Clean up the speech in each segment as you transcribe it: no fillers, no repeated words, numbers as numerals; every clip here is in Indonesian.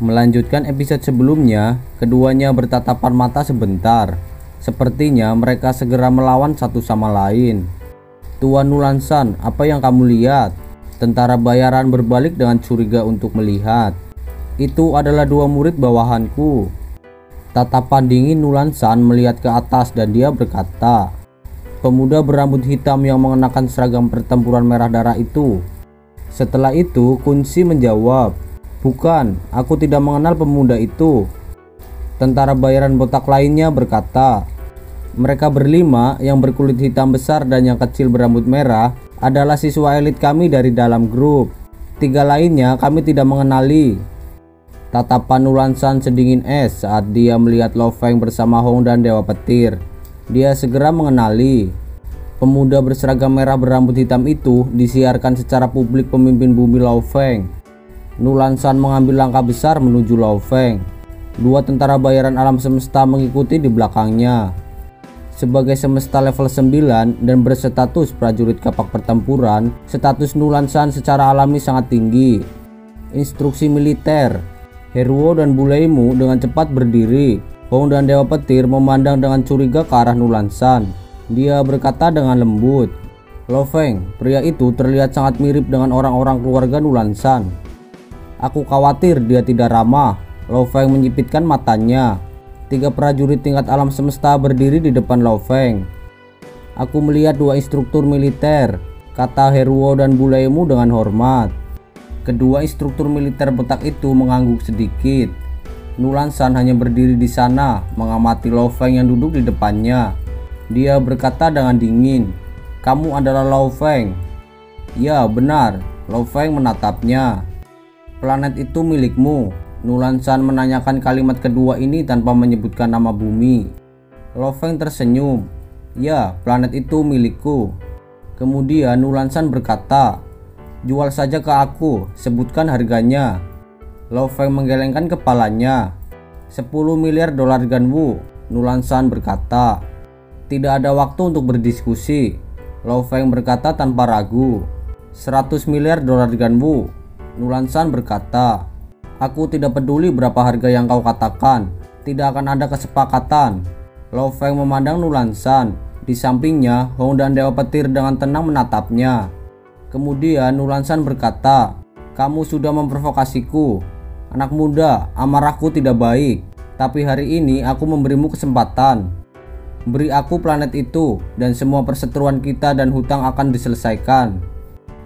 Melanjutkan episode sebelumnya, keduanya bertatapan mata sebentar. Sepertinya mereka segera melawan satu sama lain. "Tuan Nulansan, apa yang kamu lihat?" Tentara bayaran berbalik dengan curiga untuk melihat. "Itu adalah dua murid bawahanku." Tatapan dingin Nulansan melihat ke atas dan dia berkata, "Pemuda berambut hitam yang mengenakan seragam pertempuran merah darah itu." Setelah itu Kunci menjawab, "Bukan, aku tidak mengenal pemuda itu." Tentara bayaran botak lainnya berkata, "Mereka berlima, yang berkulit hitam besar dan yang kecil berambut merah, adalah siswa elit kami dari dalam grup. 3 lainnya kami tidak mengenali." Tatapan Nulansan sedingin es saat dia melihat Lo Feng bersama Hong dan Dewa Petir. Dia segera mengenali. Pemuda berseragam merah berambut hitam itu disiarkan secara publik pemimpin bumi Lo Feng. Nulansan mengambil langkah besar menuju Lo Feng. 2 tentara bayaran alam semesta mengikuti di belakangnya. Sebagai semesta level 9 dan berstatus prajurit kapak pertempuran, status Nulansan secara alami sangat tinggi. Instruksi militer. Heruo dan Buleimu dengan cepat berdiri. Hong dan Dewa Petir memandang dengan curiga ke arah Nulansan. Dia berkata dengan lembut, "Lo Feng, pria itu terlihat sangat mirip dengan orang-orang keluarga Nulansan. Aku khawatir dia tidak ramah." Lo Feng menyipitkan matanya. 3 prajurit tingkat alam semesta berdiri di depan Lo Feng. "Aku melihat 2 instruktur militer," kata Heruo dan Buleimu dengan hormat. Kedua instruktur militer botak itu mengangguk sedikit. Nulansan hanya berdiri di sana mengamati Lo Feng yang duduk di depannya. Dia berkata dengan dingin, "Kamu adalah Lo Feng?" "Ya, benar." Lo Feng menatapnya. "Planet itu milikmu?" Nulansan menanyakan kalimat kedua ini tanpa menyebutkan nama bumi. Lo Feng tersenyum. "Ya, planet itu milikku." Kemudian Nulansan berkata, "Jual saja ke aku, sebutkan harganya." Lo Feng menggelengkan kepalanya. 10 miliar dolar Ganwu, Nulansan berkata. "Tidak ada waktu untuk berdiskusi," Lo Feng berkata tanpa ragu. 100 miliar dolar Ganwu, Nulansan berkata. "Aku tidak peduli berapa harga yang kau katakan, tidak akan ada kesepakatan." Lo Feng memandang Nulansan. Di sampingnya Hong dan Dewa Petir dengan tenang menatapnya. Kemudian Nulansan berkata, "Kamu sudah memprovokasiku. Anak muda, amarahku tidak baik, tapi hari ini aku memberimu kesempatan. Beri aku planet itu dan semua perseteruan kita dan hutang akan diselesaikan."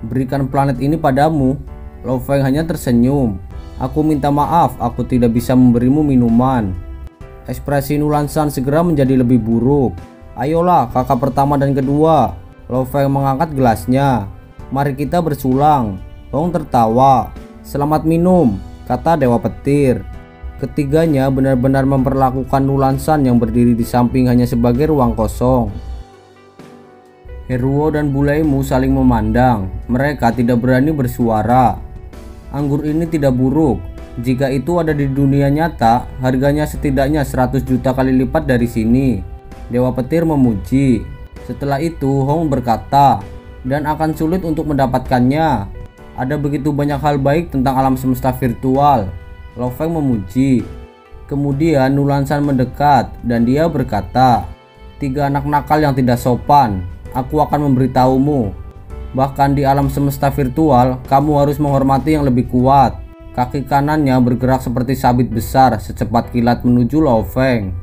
"Berikan planet ini padamu?" Lo Feng hanya tersenyum. "Aku minta maaf, aku tidak bisa memberimu minuman." Ekspresi Nulansan segera menjadi lebih buruk. "Ayolah kakak pertama dan kedua." Lo Feng mengangkat gelasnya. "Mari kita bersulang." Hong tertawa. "Selamat minum," kata Dewa Petir. Ketiganya benar-benar memperlakukan Nulansan yang berdiri di samping hanya sebagai ruang kosong. Heruo dan Buleimu saling memandang. Mereka tidak berani bersuara. "Anggur ini tidak buruk. Jika itu ada di dunia nyata, harganya setidaknya 100 juta kali lipat dari sini." Dewa Petir memuji. Setelah itu Hong berkata, "Dan akan sulit untuk mendapatkannya. Ada begitu banyak hal baik tentang alam semesta virtual." Lo Feng memuji. Kemudian Nulansan mendekat dan dia berkata, "3 anak nakal yang tidak sopan. Aku akan memberitahumu. Bahkan di alam semesta virtual, kamu harus menghormati yang lebih kuat." Kaki kanannya bergerak seperti sabit besar secepat kilat menuju Lo Feng.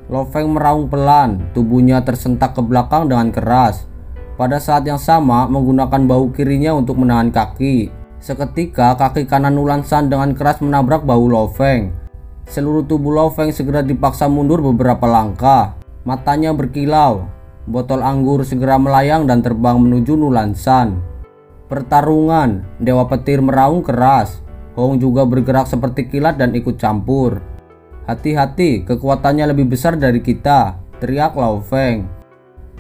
Lo Feng meraung pelan, tubuhnya tersentak ke belakang dengan keras. Pada saat yang sama menggunakan bahu kirinya untuk menahan kaki. Seketika kaki kanan Nulansan dengan keras menabrak bahu Lo Feng. Seluruh tubuh Lo Feng segera dipaksa mundur beberapa langkah. Matanya berkilau. Botol anggur segera melayang dan terbang menuju Nulansan. "Pertarungan!" Dewa Petir meraung keras. Hong juga bergerak seperti kilat dan ikut campur. "Hati-hati, kekuatannya lebih besar dari kita," teriak Lo Feng.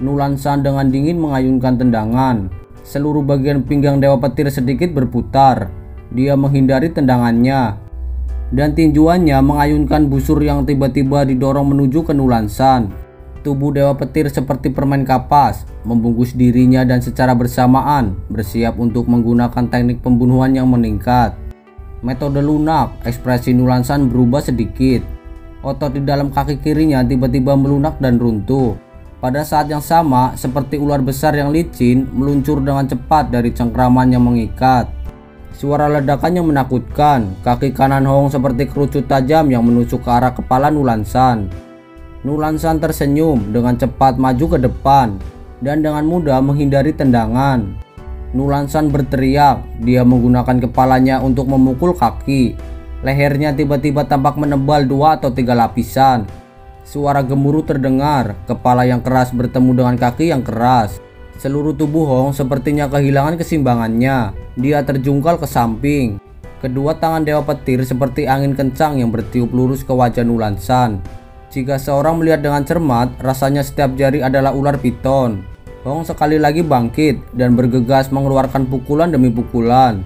Nulansan dengan dingin mengayunkan tendangan. Seluruh bagian pinggang Dewa Petir sedikit berputar. Dia menghindari tendangannya. Dan tinjuannya mengayunkan busur yang tiba-tiba didorong menuju ke Nulansan. Tubuh Dewa Petir seperti permen kapas, membungkus dirinya dan secara bersamaan bersiap untuk menggunakan teknik pembunuhan yang meningkat. Metode lunak, ekspresi Nulansan berubah sedikit. Otot di dalam kaki kirinya tiba-tiba melunak dan runtuh. Pada saat yang sama, seperti ular besar yang licin meluncur dengan cepat dari cengkraman yang mengikat. Suara ledakan yang menakutkan, kaki kanan Hong seperti kerucut tajam yang menusuk ke arah kepala Nulansan. Nulansan tersenyum dengan cepat maju ke depan dan dengan mudah menghindari tendangan. Nulansan berteriak, dia menggunakan kepalanya untuk memukul kaki. Lehernya tiba-tiba tampak menebal 2 atau 3 lapisan. Suara gemuruh terdengar, kepala yang keras bertemu dengan kaki yang keras. Seluruh tubuh Hong sepertinya kehilangan keseimbangannya. Dia terjungkal ke samping. Kedua tangan Dewa Petir seperti angin kencang yang bertiup lurus ke wajah Nulansan. Jika seorang melihat dengan cermat, rasanya setiap jari adalah ular piton. Hong sekali lagi bangkit dan bergegas mengeluarkan pukulan demi pukulan.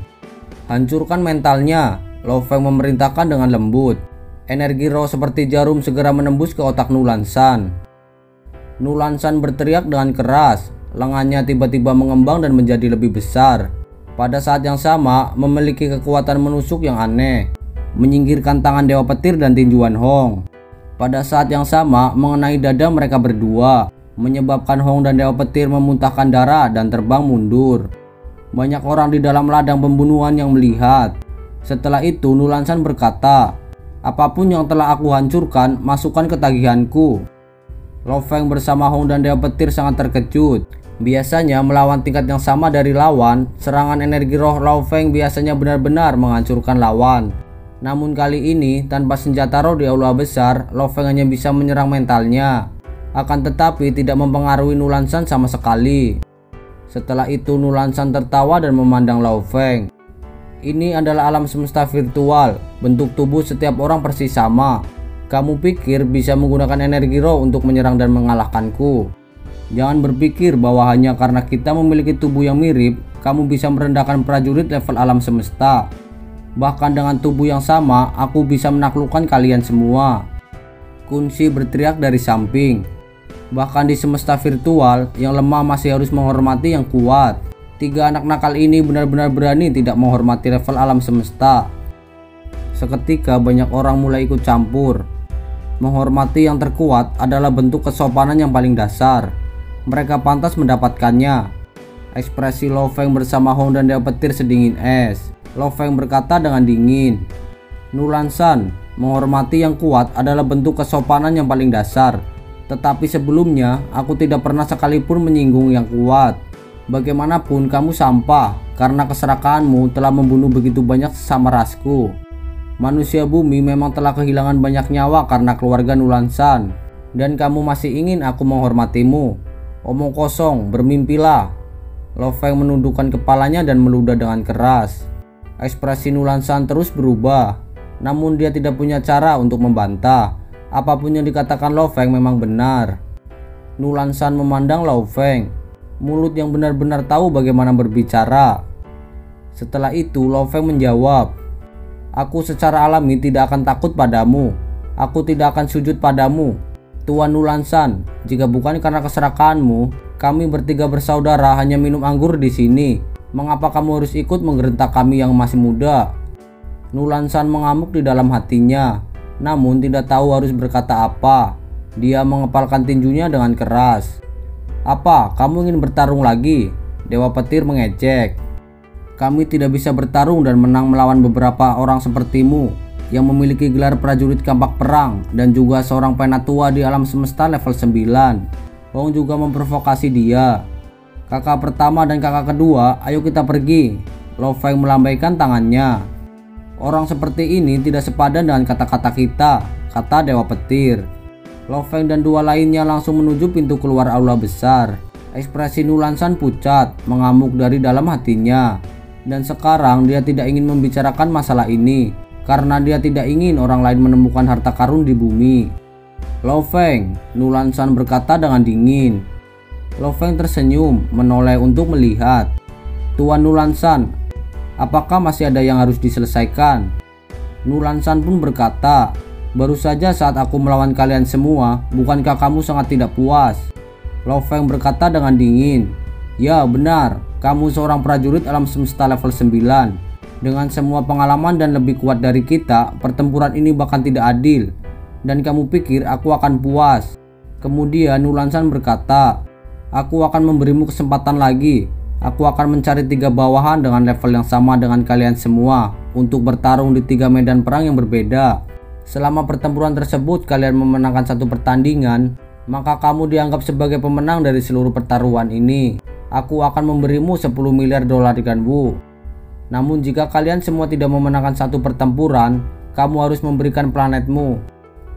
Hancurkan mentalnya, Lo Feng memerintahkan dengan lembut. Energi roh seperti jarum segera menembus ke otak Nulansan. Nulansan berteriak dengan keras, lengannya tiba-tiba mengembang dan menjadi lebih besar. Pada saat yang sama, memiliki kekuatan menusuk yang aneh, menyingkirkan tangan Dewa Petir dan tinjuan Hong. Pada saat yang sama, mengenai dada mereka berdua, menyebabkan Hong dan Dewa Petir memuntahkan darah dan terbang mundur. Banyak orang di dalam ladang pembunuhan yang melihat. Setelah itu, Nulansan berkata, "Apapun yang telah aku hancurkan, masukkan ke tagihanku." Lo Feng bersama Hong dan Dewa Petir sangat terkejut. Biasanya melawan tingkat yang sama dari lawan, serangan energi roh Lo Feng biasanya benar-benar menghancurkan lawan. Namun kali ini, tanpa senjata roh di aula besar, Lo Feng hanya bisa menyerang mentalnya. Akan tetapi tidak mempengaruhi Nulansan sama sekali. Setelah itu Nulansan tertawa dan memandang Lo Feng. Ini adalah alam semesta virtual, bentuk tubuh setiap orang persis sama. Kamu pikir bisa menggunakan energi roh untuk menyerang dan mengalahkanku? Jangan berpikir bahwa hanya karena kita memiliki tubuh yang mirip, kamu bisa merendahkan prajurit level alam semesta. Bahkan dengan tubuh yang sama, aku bisa menaklukkan kalian semua. Kun Shi berteriak dari samping. Bahkan di semesta virtual, yang lemah masih harus menghormati yang kuat. 3 anak nakal ini benar-benar berani tidak menghormati level alam semesta. Seketika banyak orang mulai ikut campur. Menghormati yang terkuat adalah bentuk kesopanan yang paling dasar. Mereka pantas mendapatkannya. Ekspresi Lo Feng bersama Hong dan Dewa Petir sedingin es. Lo Feng berkata dengan dingin, "Nulansan, menghormati yang kuat adalah bentuk kesopanan yang paling dasar. Tetapi sebelumnya, aku tidak pernah sekalipun menyinggung yang kuat. Bagaimanapun kamu sampah, karena keserakahanmu telah membunuh begitu banyak sesama rasku. Manusia bumi memang telah kehilangan banyak nyawa karena keluarga Nulansan. Dan kamu masih ingin aku menghormatimu? Omong kosong, bermimpilah." Lo Feng menundukkan kepalanya dan meludah dengan keras. Ekspresi Nulansan terus berubah, namun dia tidak punya cara untuk membantah. Apapun yang dikatakan Lo Feng memang benar. Nulansan memandang Lo Feng, mulut yang benar-benar tahu bagaimana berbicara. Setelah itu Lo Feng menjawab, "Aku secara alami tidak akan takut padamu. Aku tidak akan sujud padamu. Tuan Nulansan, jika bukan karena keserakahanmu, kami bertiga bersaudara hanya minum anggur di sini. Mengapa kamu harus ikut menggerentak kami yang masih muda?" Nulansan mengamuk di dalam hatinya, namun tidak tahu harus berkata apa. Dia mengepalkan tinjunya dengan keras. "Apa, kamu ingin bertarung lagi?" Dewa Petir mengejek. "Kami tidak bisa bertarung dan menang melawan beberapa orang sepertimu yang memiliki gelar prajurit kampak perang dan juga seorang penatua di alam semesta level 9. Hong juga memprovokasi dia. "Kakak pertama dan kakak kedua, ayo kita pergi." Lo Feng melambaikan tangannya. "Orang seperti ini tidak sepadan dengan kata-kata kita," kata Dewa Petir. Lo Feng dan 2 lainnya langsung menuju pintu keluar aula besar. Ekspresi Nulansan pucat, mengamuk dari dalam hatinya. Dan sekarang dia tidak ingin membicarakan masalah ini, karena dia tidak ingin orang lain menemukan harta karun di bumi. "Lo Feng," Nulansan berkata dengan dingin. Lo Feng tersenyum, menoleh untuk melihat. "Tuan Nulansan, apakah masih ada yang harus diselesaikan?" Nulansan pun berkata, "Baru saja saat aku melawan kalian semua, bukankah kamu sangat tidak puas?" Lo Feng berkata dengan dingin, "Ya benar, kamu seorang prajurit alam semesta level 9. Dengan semua pengalaman dan lebih kuat dari kita, pertempuran ini bahkan tidak adil. Dan kamu pikir aku akan puas?" Kemudian Nulansan berkata, "Aku akan memberimu kesempatan lagi. Aku akan mencari 3 bawahan dengan level yang sama dengan kalian semua untuk bertarung di 3 medan perang yang berbeda. Selama pertempuran tersebut kalian memenangkan 1 pertandingan, maka kamu dianggap sebagai pemenang dari seluruh pertaruhan ini. Aku akan memberimu 10 miliar dolar ikan bu. Namun jika kalian semua tidak memenangkan 1 pertempuran, kamu harus memberikan planetmu.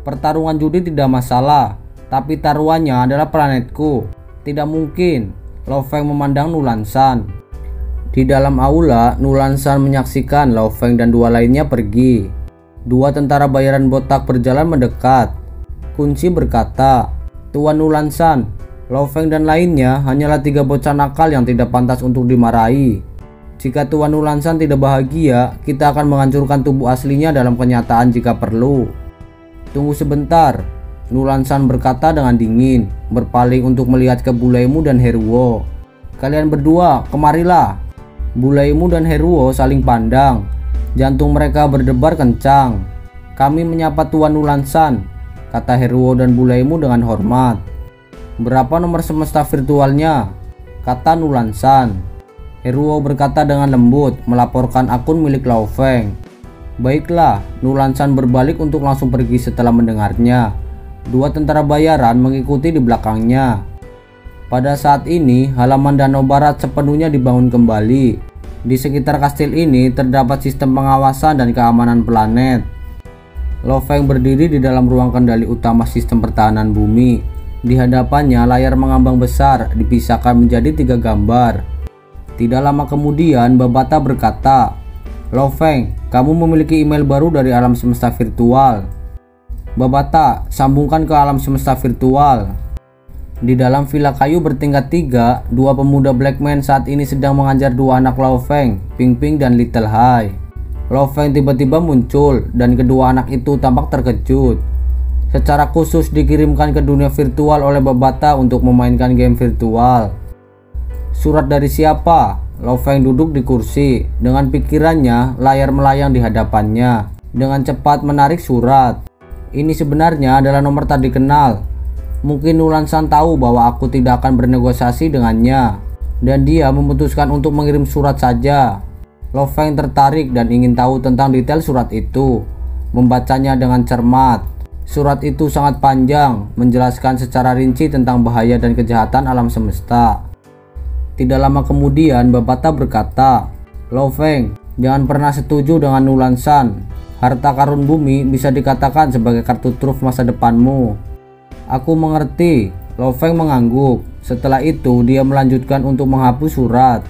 Pertarungan judi tidak masalah, tapi taruhannya adalah planetku." "Tidak mungkin." Lo Feng memandang Nulansan. Di dalam aula, Nulansan menyaksikan Lo Feng dan 2 lainnya pergi. 2 tentara bayaran botak berjalan mendekat. Kunci berkata, "Tuan Nulansan, Lo Feng dan lainnya hanyalah 3 bocah nakal yang tidak pantas untuk dimarahi. Jika Tuan Nulansan tidak bahagia, kita akan menghancurkan tubuh aslinya dalam kenyataan jika perlu." "Tunggu sebentar," Nulansan berkata dengan dingin, berpaling untuk melihat ke Bulaimu dan Heruo. "Kalian berdua, kemarilah." Bulaimu dan Heruo saling pandang. Jantung mereka berdebar kencang. "Kami menyapa Tuan Nulansan," kata Heruo dan Bulaimu dengan hormat. "Berapa nomor semesta virtualnya?" kata Nulansan. Heruo berkata dengan lembut, melaporkan akun milik Lo Feng. "Baiklah," Nulansan berbalik untuk langsung pergi setelah mendengarnya. 2 tentara bayaran mengikuti di belakangnya. Pada saat ini, halaman danau barat sepenuhnya dibangun kembali. Di sekitar kastil ini terdapat sistem pengawasan dan keamanan planet. Lo Feng berdiri di dalam ruang kendali utama sistem pertahanan bumi. Di hadapannya layar mengambang besar dipisahkan menjadi 3 gambar. Tidak lama kemudian Babata berkata, "Lo Feng, kamu memiliki email baru dari alam semesta virtual." "Babata, sambungkan ke alam semesta virtual." Di dalam villa kayu bertingkat 3, 2 pemuda Blackman saat ini sedang mengajar 2 anak Lo Feng, Ping Ping dan Little Hai. Lo Feng tiba-tiba muncul dan kedua anak itu tampak terkejut. Secara khusus dikirimkan ke dunia virtual oleh Babata untuk memainkan game virtual. "Surat dari siapa?" Lo Feng duduk di kursi. Dengan pikirannya, layar melayang di hadapannya. Dengan cepat menarik surat. "Ini sebenarnya adalah nomor tak dikenal. Mungkin Nulansan tahu bahwa aku tidak akan bernegosiasi dengannya, dan dia memutuskan untuk mengirim surat saja." Lo Feng tertarik dan ingin tahu tentang detail surat itu. Membacanya dengan cermat. Surat itu sangat panjang, menjelaskan secara rinci tentang bahaya dan kejahatan alam semesta. Tidak lama kemudian Babata berkata, "Lo Feng, jangan pernah setuju dengan Nulansan. Harta karun bumi bisa dikatakan sebagai kartu truf masa depanmu." "Aku mengerti." Lo Feng mengangguk. Setelah itu dia melanjutkan untuk menghapus surat.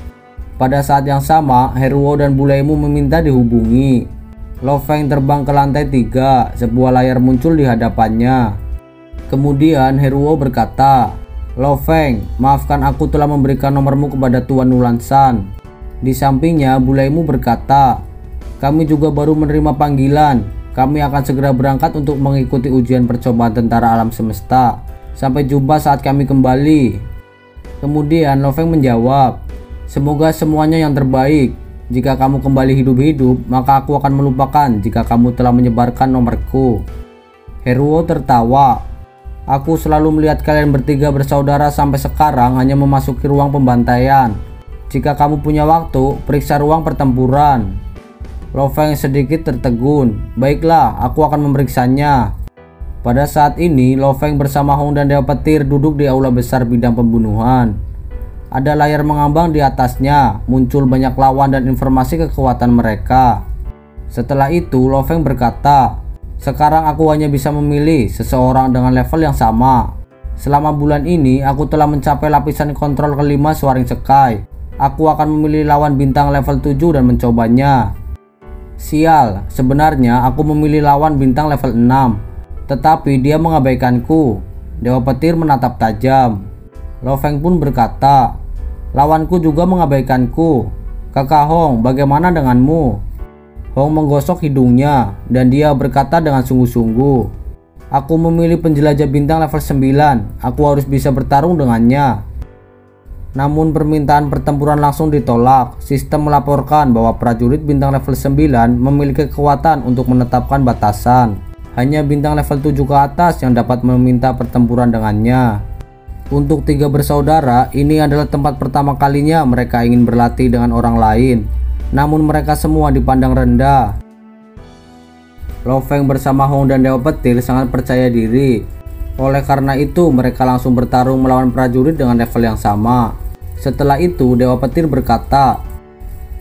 Pada saat yang sama, Heruo dan Bulaimu meminta dihubungi. Lo Feng terbang ke lantai 3. Sebuah layar muncul di hadapannya. Kemudian Heruo berkata, "Lo Feng, maafkan aku telah memberikan nomormu kepada Tuan Nulansan." Di sampingnya Bulaimu berkata, "Kami juga baru menerima panggilan. Kami akan segera berangkat untuk mengikuti ujian percobaan tentara alam semesta. Sampai jumpa saat kami kembali." Kemudian Lo Feng menjawab, "Semoga semuanya yang terbaik. Jika kamu kembali hidup-hidup, maka aku akan melupakan jika kamu telah menyebarkan nomorku." Heruo tertawa. "Aku selalu melihat kalian bertiga bersaudara sampai sekarang hanya memasuki ruang pembantaian. Jika kamu punya waktu, periksa ruang pertempuran." Lo Feng sedikit tertegun. "Baiklah, aku akan memeriksanya." Pada saat ini, Lo Feng bersama Hong dan Dewa Petir duduk di aula besar bidang pembunuhan. Ada layar mengambang di atasnya, muncul banyak lawan dan informasi kekuatan mereka. Setelah itu, Lo Feng berkata, "Sekarang aku hanya bisa memilih seseorang dengan level yang sama. Selama bulan ini, aku telah mencapai lapisan kontrol kelima Swaring Sky. Aku akan memilih lawan bintang level 7 dan mencobanya." "Sial, sebenarnya aku memilih lawan bintang level 6, tetapi dia mengabaikanku." Dewa Petir menatap tajam. Lo Feng pun berkata, "Lawanku juga mengabaikanku. Kakak Hong, bagaimana denganmu?" Hong menggosok hidungnya dan dia berkata dengan sungguh-sungguh, "Aku memilih penjelajah bintang level 9. Aku harus bisa bertarung dengannya." Namun permintaan pertempuran langsung ditolak. Sistem melaporkan bahwa prajurit bintang level 9 memiliki kekuatan untuk menetapkan batasan. Hanya bintang level 7 ke atas yang dapat meminta pertempuran dengannya. Untuk 3 bersaudara, ini adalah tempat pertama kalinya mereka ingin berlatih dengan orang lain. Namun mereka semua dipandang rendah. Lo Feng bersama Hong dan Dewa Petir sangat percaya diri. Oleh karena itu mereka langsung bertarung melawan prajurit dengan level yang sama. Setelah itu Dewa Petir berkata,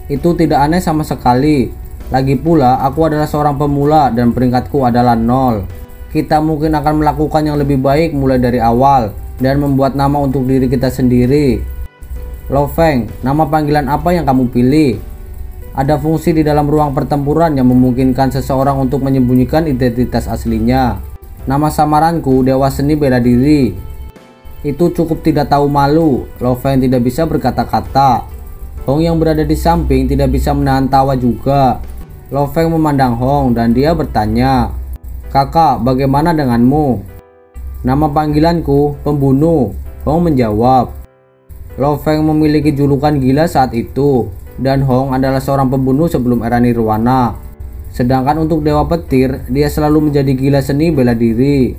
"Itu tidak aneh sama sekali. Lagi pula aku adalah seorang pemula dan peringkatku adalah 0. Kita mungkin akan melakukan yang lebih baik mulai dari awal dan membuat nama untuk diri kita sendiri." "Lo Feng, nama panggilan apa yang kamu pilih?" Ada fungsi di dalam ruang pertempuran yang memungkinkan seseorang untuk menyembunyikan identitas aslinya. "Nama samaranku Dewa Seni Bela Diri." Itu cukup tidak tahu malu. Lo Feng tidak bisa berkata-kata. Hong yang berada di samping tidak bisa menahan tawa juga. Lo Feng memandang Hong dan dia bertanya, "Kakak, bagaimana denganmu?" "Nama panggilanku Pembunuh," Hong menjawab. Lo Feng memiliki julukan gila saat itu, dan Hong adalah seorang pembunuh sebelum era Nirwana. Sedangkan untuk Dewa Petir, dia selalu menjadi gila seni bela diri.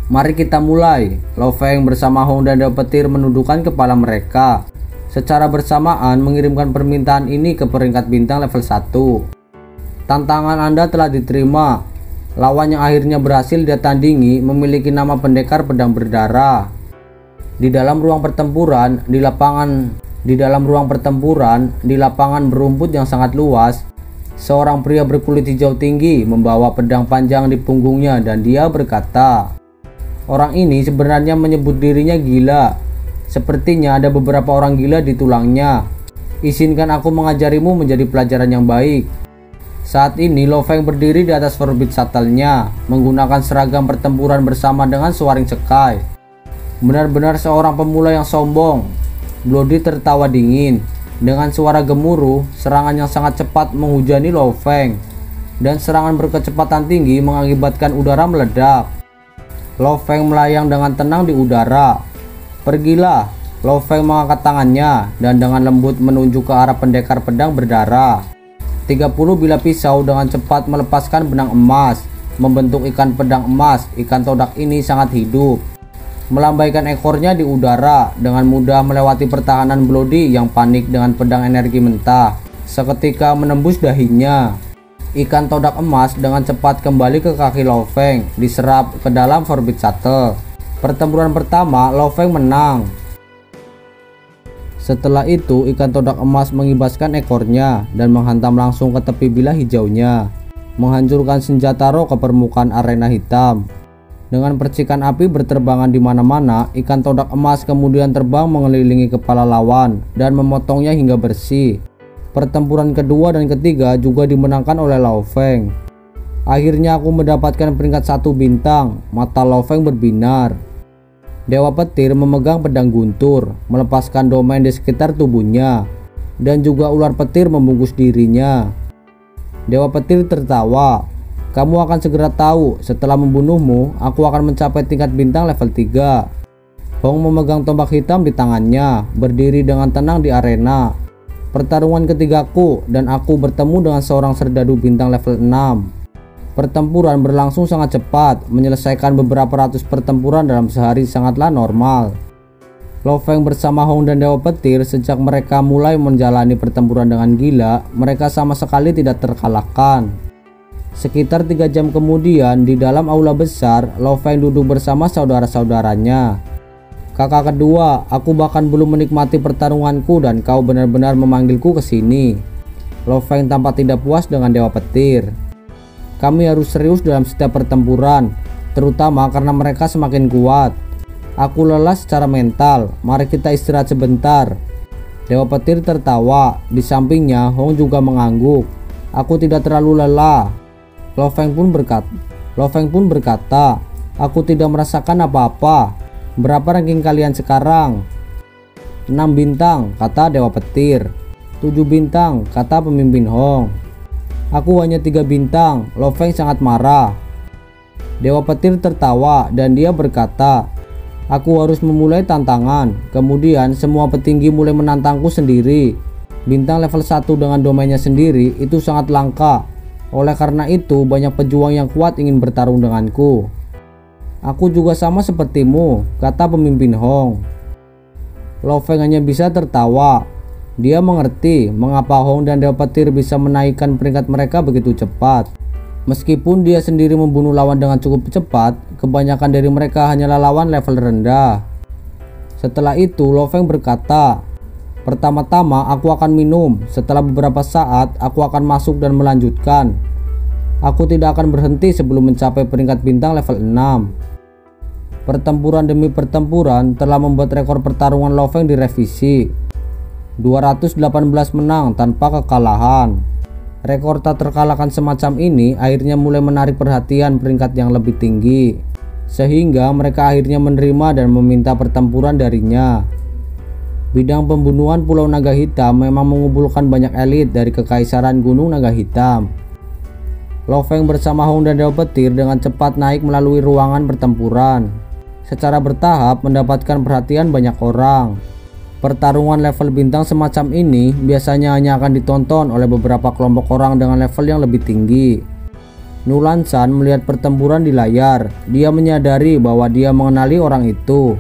"Mari kita mulai." Lo Feng bersama Hong dan Dewa Petir menundukkan kepala mereka. Secara bersamaan mengirimkan permintaan ini ke peringkat bintang level 1. "Tantangan Anda telah diterima. Lawan yang akhirnya berhasil dia tandingi memiliki nama pendekar pedang berdarah." Di dalam ruang pertempuran di lapangan berumput yang sangat luas, seorang pria berkulit hijau tinggi membawa pedang panjang di punggungnya dan dia berkata, "Orang ini sebenarnya menyebut dirinya gila. Sepertinya ada beberapa orang gila di tulangnya. Izinkan aku mengajarimu menjadi pelajaran yang baik." Saat ini Lo Feng berdiri di atas Forbid Shuttle-nya, menggunakan seragam pertempuran bersama dengan Soaring Sky. Benar-benar seorang pemula yang sombong. Bloody tertawa dingin. Dengan suara gemuruh, serangan yang sangat cepat menghujani Lo Feng, dan serangan berkecepatan tinggi mengakibatkan udara meledak. Lo Feng melayang dengan tenang di udara. "Pergilah." Lo Feng mengangkat tangannya dan dengan lembut menunjuk ke arah pendekar pedang berdarah. 30 bilah pisau dengan cepat melepaskan benang emas, membentuk ikan pedang emas. Ikan todak ini sangat hidup, melambaikan ekornya di udara, dengan mudah melewati pertahanan Bloody yang panik dengan pedang energi mentah. Seketika menembus dahinya. Ikan todak emas dengan cepat kembali ke kaki Lo Feng, diserap ke dalam Forbid Shuttle. Pertempuran pertama, Lo Feng menang. Setelah itu, ikan todak emas mengibaskan ekornya dan menghantam langsung ke tepi bilah hijaunya, menghancurkan senjata roh ke permukaan arena hitam. Dengan percikan api berterbangan di mana-mana, ikan todak emas kemudian terbang mengelilingi kepala lawan dan memotongnya hingga bersih. Pertempuran kedua dan ketiga juga dimenangkan oleh Lo Feng. "Akhirnya aku mendapatkan peringkat 1 bintang." Mata Lo Feng berbinar. Dewa Petir memegang pedang guntur, melepaskan domain di sekitar tubuhnya, dan juga ular petir membungkus dirinya. Dewa Petir tertawa. "Kamu akan segera tahu. Setelah membunuhmu, aku akan mencapai tingkat bintang level 3. Hong memegang tombak hitam di tangannya, berdiri dengan tenang di arena. "Pertarungan ketigaku, dan aku bertemu dengan seorang serdadu bintang level 6. Pertempuran berlangsung sangat cepat, menyelesaikan beberapa ratus pertempuran dalam sehari sangatlah normal. Lo Feng bersama Hong dan Dewa Petir sejak mereka mulai menjalani pertempuran dengan gila, mereka sama sekali tidak terkalahkan. Sekitar 3 jam kemudian, di dalam aula besar, Lo Feng duduk bersama saudara-saudaranya. "Kakak kedua, aku bahkan belum menikmati pertarunganku dan kau benar-benar memanggilku ke sini." Lo Feng tampak tidak puas dengan Dewa Petir. "Kami harus serius dalam setiap pertempuran, terutama karena mereka semakin kuat. Aku lelah secara mental, mari kita istirahat sebentar." Dewa Petir tertawa, di sampingnya Hong juga mengangguk. "Aku tidak terlalu lelah." Lo Feng pun berkata, "Aku tidak merasakan apa-apa. Berapa ranking kalian sekarang?" 6 bintang, kata Dewa Petir. 7 bintang, kata pemimpin Hong. "Aku hanya 3 bintang." Lo Feng sangat marah. Dewa Petir tertawa dan dia berkata, Aku harus memulai tantangan. Kemudian semua petinggi mulai menantangku sendiri. Bintang level 1 dengan domainnya sendiri itu sangat langka. Oleh karena itu banyak pejuang yang kuat ingin bertarung denganku. Aku juga sama sepertimu, kata pemimpin Hong. Lo Feng hanya bisa tertawa. Dia mengerti mengapa Hong dan Dewa Petir bisa menaikkan peringkat mereka begitu cepat. Meskipun dia sendiri membunuh lawan dengan cukup cepat, kebanyakan dari mereka hanyalah lawan level rendah. Setelah itu Lo Feng berkata, pertama-tama aku akan minum, setelah beberapa saat aku akan masuk dan melanjutkan. Aku tidak akan berhenti sebelum mencapai peringkat bintang level 6. Pertempuran demi pertempuran telah membuat rekor pertarungan Lo Feng direvisi. 218 menang tanpa kekalahan. Rekor tak terkalahkan semacam ini akhirnya mulai menarik perhatian peringkat yang lebih tinggi, sehingga mereka akhirnya menerima dan meminta pertempuran darinya. Bidang pembunuhan Pulau Naga Hitam memang mengumpulkan banyak elit dari Kekaisaran Gunung Naga Hitam. Lo Feng bersama Hong dan Dewa Petir dengan cepat naik melalui ruangan pertempuran, secara bertahap mendapatkan perhatian banyak orang. Pertarungan level bintang semacam ini biasanya hanya akan ditonton oleh beberapa kelompok orang dengan level yang lebih tinggi. Nulan San melihat pertempuran di layar. Dia menyadari bahwa dia mengenali orang itu.